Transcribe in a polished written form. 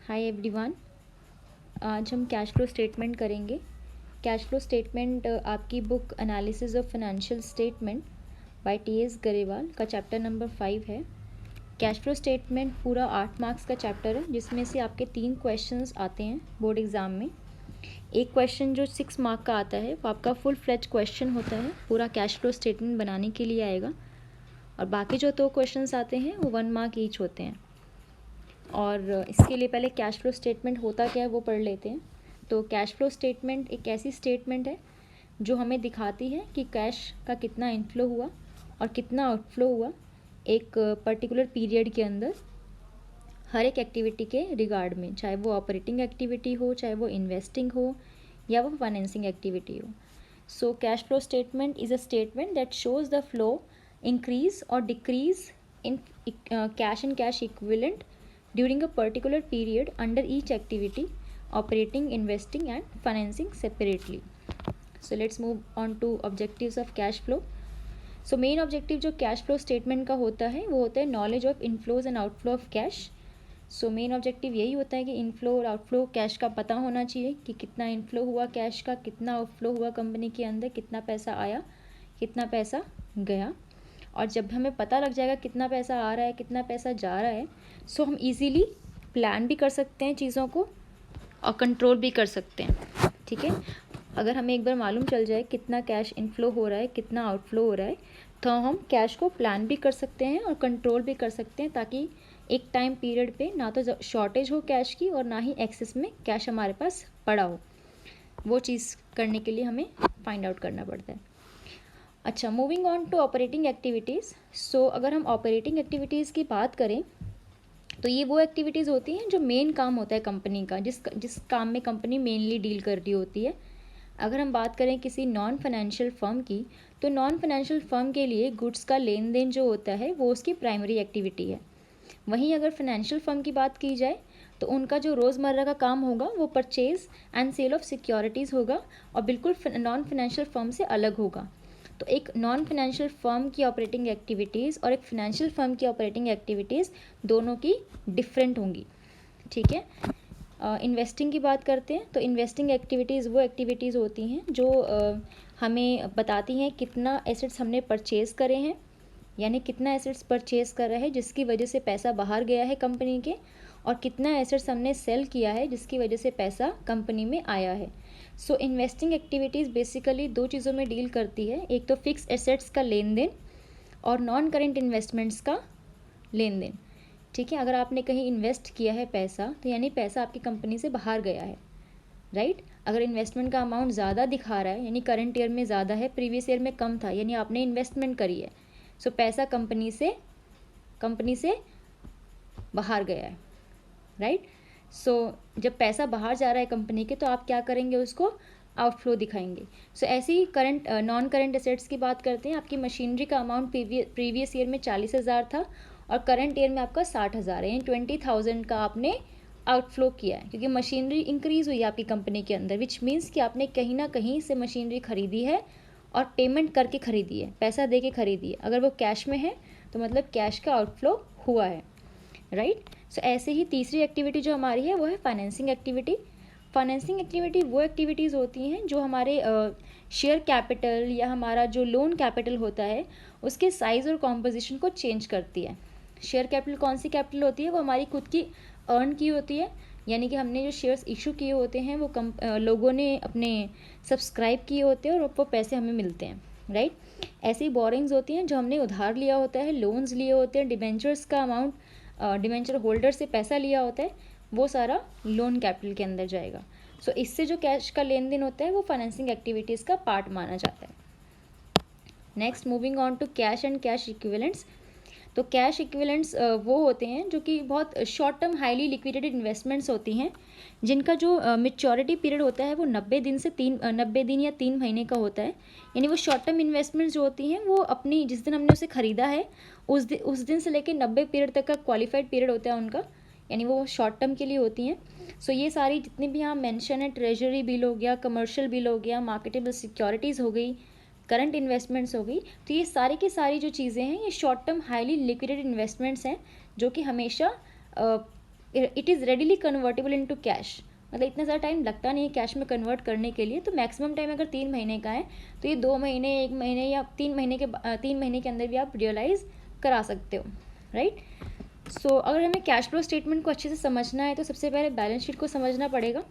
हाय everyone. आज हम cash flow statement करेंगे। कैश फ्लो स्टेटमेंट आपकी book analysis of financial statement by T S. Grewal का चैप्टर नंबर 5 है। कैश फ्लो स्टेटमेंट पूरा 8 मार्क्स का चैप्टर है, जिसमें से आपके 3 क्वेश्चंस आते हैं बोर्ड एग्ज़ाम में। एक क्वेश्चन जो 6 मार्क का आता है वो आपका फुल फ्लेज क्वेश्चन होता है, पूरा कैश फ्लो स्टेटमेंट बनाने के लिए आएगा। और बाकी जो 2 क्वेश्चंस आते हैं वो 1 मार्क ईच होते हैं। और इसके लिए पहले कैश फ्लो स्टेटमेंट होता क्या है वो पढ़ लेते हैं। तो कैश फ्लो स्टेटमेंट एक ऐसी स्टेटमेंट है जो हमें दिखाती है कि कैश का कितना इनफ्लो हुआ और कितना आउटफ्लो हुआ एक पर्टिकुलर पीरियड के अंदर, हर एक एक्टिविटी के रिगार्ड में, चाहे वो ऑपरेटिंग एक्टिविटी हो, चाहे वो इन्वेस्टिंग हो या वो फाइनेंसिंग एक्टिविटी हो। So cash flow statement is a statement that shows the flow, increase और decrease in cash and cash equivalent during a particular period under each activity, operating, investing and financing separately. So let's move on to objectives of cash flow. So main objective जो cash flow statement का होता है वो होता है knowledge of inflows and outflow of cash. So main objective यही होता है कि इनफ्लो और आउटफ्लो कैश का पता होना चाहिए कि कितना इनफ्लो हुआ कैश का, कितना आउटफ्लो हुआ कंपनी के अंदर, कितना पैसा आया, कितना पैसा गया। और जब हमें पता लग जाएगा कितना पैसा आ रहा है, कितना पैसा जा रहा है, सो हम इजीली प्लान भी कर सकते हैं चीज़ों को और कंट्रोल भी कर सकते हैं। ठीक है, अगर हमें एक बार मालूम चल जाए कितना कैश इनफ्लो हो रहा है, कितना आउटफ्लो हो रहा है, तो हम कैश को प्लान भी कर सकते हैं और कंट्रोल भी कर सकते हैं, ताकि एक टाइम पीरियड पे ना तो शॉर्टेज हो कैश की और ना ही एक्सेस में कैश हमारे पास पड़ा हो। वो चीज़ करने के लिए हमें फाइंड आउट करना पड़ता है। अच्छा, moving on to operating activities. So अगर हम ऑपरेटिंग एक्टिविटीज़ की बात करें तो ये वो एक्टिविटीज़ होती हैं जो मेन काम होता है कंपनी का, जिस काम में कंपनी मेनली डील कर रही होती है। अगर हम बात करें किसी नॉन फाइनेंशियल फर्म की, तो नॉन फाइनेंशियल फर्म के लिए गुड्स का लेन देन जो होता है वो उसकी प्राइमरी एक्टिविटी है। वहीं अगर फाइनेंशियल फर्म की बात की जाए तो उनका जो रोज़मर्रा का काम होगा वो purchase and sale of securities होगा और बिल्कुल नॉन फाइनेंशियल फर्म से अलग होगा। तो एक नॉन फाइनेंशियल फर्म की ऑपरेटिंग एक्टिविटीज़ और एक फाइनेंशियल फर्म की ऑपरेटिंग एक्टिविटीज़ दोनों की डिफरेंट होंगी। ठीक है, इन्वेस्टिंग की बात करते हैं तो इन्वेस्टिंग एक्टिविटीज़ वो एक्टिविटीज़ होती हैं जो हमें बताती हैं कितना एसेट्स हमने परचेज़ करे हैं, यानी कितना एसेट्स परचेज़ कर रहा है जिसकी वजह से पैसा बाहर गया है कंपनी के, और कितना एसेट्स हमने सेल किया है जिसकी वजह से पैसा कंपनी में आया है। सो इन्वेस्टिंग एक्टिविटीज़ बेसिकली 2 चीज़ों में डील करती है, एक तो फिक्स एसेट्स का लेन देन और नॉन करेंट इन्वेस्टमेंट्स का लेन देन। ठीक है, अगर आपने कहीं इन्वेस्ट किया है पैसा, तो यानी पैसा आपकी कंपनी से बाहर गया है, राइट। अगर इन्वेस्टमेंट का अमाउंट ज़्यादा दिखा रहा है, यानी करंट ईयर में ज़्यादा है, प्रीवियस ईयर में कम था, यानी आपने इन्वेस्टमेंट करी है, सो पैसा कंपनी से बाहर गया है, राइट। सो जब पैसा बाहर जा रहा है कंपनी के, तो आप क्या करेंगे, उसको आउटफ्लो दिखाएंगे। सो ऐसे ही करंट नॉन करंट एसेट्स की बात करते हैं। आपकी मशीनरी का अमाउंट प्रीवियस ईयर में 40,000 था और करंट ईयर में आपका 60,000 है, यानी 20,000 का आपने आउटफ्लो किया है, क्योंकि मशीनरी इंक्रीज़ हुई है आपकी कंपनी के अंदर, विच मीन्स कि आपने कहीं ना कहीं से मशीनरी खरीदी है और पेमेंट करके खरीदी है, पैसा दे के खरीदी है। अगर वो कैश में है तो मतलब कैश का आउटफ्लो हुआ है, राइट। सो ऐसे ही तीसरी एक्टिविटी जो हमारी है वो है फाइनेंसिंग एक्टिविटी। फाइनेंसिंग एक्टिविटी वो एक्टिविटीज़ होती हैं जो हमारे शेयर कैपिटल या हमारा जो लोन कैपिटल होता है उसके साइज़ और कॉम्पोजिशन को चेंज करती है। शेयर कैपिटल कौन सी कैपिटल होती है, वो हमारी खुद की अर्न की होती है, यानी कि हमने जो शेयर्स इशू किए होते हैं वो लोगों ने अपने सब्सक्राइब किए होते हैं और वो पैसे हमें मिलते हैं, राइट। ऐसी बोरिंग्स होती हैं जो हमने उधार लिया होता है, लोन्स लिए होते हैं, डिबेंचर्स का अमाउंट, डिबेंचर होल्डर से पैसा लिया होता है, वो सारा लोन कैपिटल के अंदर जाएगा। सो इससे जो कैश का लेन देन होता है वो फाइनेंसिंग एक्टिविटीज़ का पार्ट माना जाता है। Next, moving on to cash and cash equivalents. तो कैश इक्विवेलेंट्स वो होते हैं जो कि बहुत short term highly liquidated investments होती हैं, जिनका जो मैच्योरिटी पीरियड होता है वो 90 दिन या 3 महीने का होता है। यानी वो शॉर्ट टर्म इन्वेस्टमेंट्स जो होती हैं वो अपनी जिस दिन हमने उसे ख़रीदा है उस दिन से लेकर 90 पीरियड तक का क्वालिफाइड पीरियड होता है उनका, यानी वो शॉर्ट टर्म के लिए होती हैं। सो ये सारी जितनी भी यहाँ मेंशन है, ट्रेजरी बिल हो गया, कमर्शियल बिल हो गया, मार्केटेबल सिक्योरिटीज़ हो गई, करंट इन्वेस्टमेंट्स हो गई, तो ये सारी की सारी जो चीज़ें हैं ये शॉर्ट टर्म हाईली लिक्विडेड इन्वेस्टमेंट्स हैं जो कि हमेशा it is readily convertible into cash, मतलब इतना ज़्यादा टाइम लगता नहीं है कैश में कन्वर्ट करने के लिए। तो मैक्सिमम टाइम अगर 3 महीने का है तो ये 2 महीने, 1 महीने या 3 महीने के अंदर भी आप रियलाइज़ करा सकते हो, राइट। सो अगर हमें कैश फ्लो स्टेटमेंट को अच्छे से समझना है तो सबसे पहले बैलेंस शीट को समझना पड़ेगा।